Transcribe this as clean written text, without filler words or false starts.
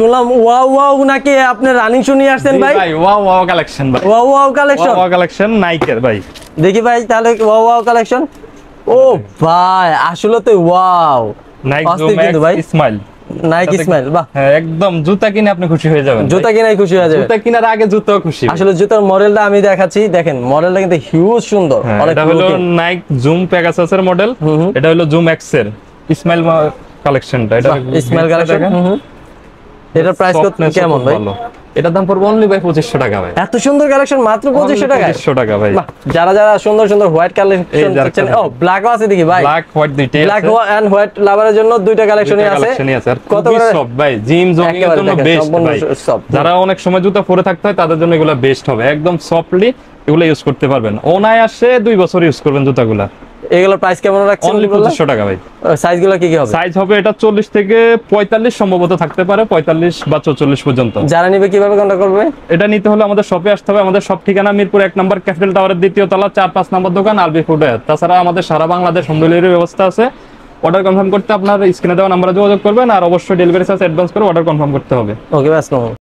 শুনলাম wow wow নাকি আপনি রানিং শু নিয়ে আসছেন ভাই? ভাই ওয়াও ওয়াও কালেকশন ভাই। Wow wow collection, wow collection নাইকের ভাই। দেখি ভাই তাহলে ওয়াও ওয়াও কালেকশন। ও ভাই আসলে তো ওয়াও, নাইক অস্থির জুম কিন্তু ভাই। X smile. নাইক স্মাইল, বাহ। হ্যাঁ একদম জুতা কিনে আপনি খুশি হয়ে যাবেন। জুতা কিনাই খুশি হয়ে যাবে। জুতা কিনার আগে জুতাও খুশি। আসলে জুতার মডেলটা আমি দেখাচ্ছি, দেখেন মডেলটা কিন্তু হিউজ সুন্দর। এটা হলো নাইক জুম পেগাসাসের মডেল, এটা হলো জুম এক্স এর স্মাইল কালেকশনটা। এটা স্মাইল কালেকশন। এটার প্রাইস কত কেমন ভাই? এটার দাম পড়বে অনলি ভাই 2500 টাকা ভাই। এত সুন্দর কালেকশন মাত্র 2500 টাকা? 2500 টাকা ভাই। যারা যারা সুন্দর সুন্দর হোয়াইট কালেকশন চাচ্ছেন, ও ব্ল্যাকও আছে দেখি ভাই। ব্ল্যাক হোয়াইট দুইটাই আছে। ব্ল্যাক এন্ড হোয়াইট লাভারের জন্য দুইটা কালেকশনই আছে। কত করে সব ভাই জিম জগিং এর জন্য বেস্ট ভাই। যারা অনেক সময় জুতা পরে থাকতে হয় তাদের জন্য এগুলো বেস্ট হবে। একদম সফটলি এগুলো ইউজ করতে পারবেন। ওনায় আসে 2 বছর ইউজ করবেন জুতাগুলা। এগুলোর প্রাইস কেমন রাখছেন? অনলি 2500 টাকা ভাই। সাইজগুলো কি কি হবে? সাইজ হবে এটা 40 থেকে 45 সম্ভবত থাকতে পারে, 45 বা 44 পর্যন্ত। যারা নিবে কিভাবে কন্টাক্ট করবে? এটা নিতে হলে আমাদের শপে আসতে হবে। আমাদের শপ ঠিকানা মিরপুর 1 নম্বর ক্যাপিটাল টাওয়ারের 2য় তলা 4-5 নম্বর দোকান আলবি ফুডওয়্যার। তাছাড়া আমাদের সারা বাংলাদেশ হোম ডেলিভারি ব্যবস্থা আছে। অর্ডার কনফার্ম করতে আপনার স্ক্রিনে দেওয়া নম্বরে যোগাযোগ করবেন, আর অবশ্যই ডেলিভারি চার্জ অ্যাডভান্স করে অর্ডার কনফার্ম করতে হবে। ওকে, বাস।